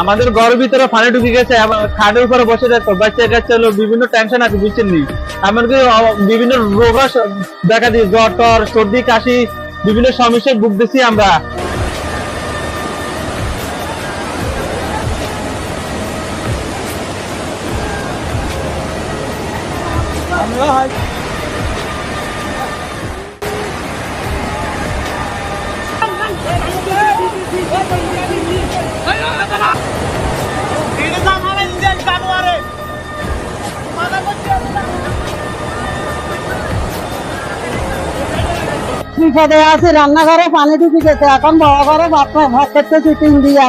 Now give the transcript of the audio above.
আমাদের ঘরের ভিতরে পানি ঢুকে গেছে, খাটের উপরে বসে থাকতো, বাচ্চা কাচ্চা হলো, বিভিন্ন টেনশন আছে বুঝছেন নি। এমনকি বিভিন্ন রোগ দেখা দিই, জ্বর টর সর্দি কাশি বিভিন্ন সমস্যায় ভুগতেছি আমরা। বিপদে আছে, রান্নাঘরে পানি ঢুকে গেছে, এখন বড় ঘরে ভাত করতেছি 3 দিয়া।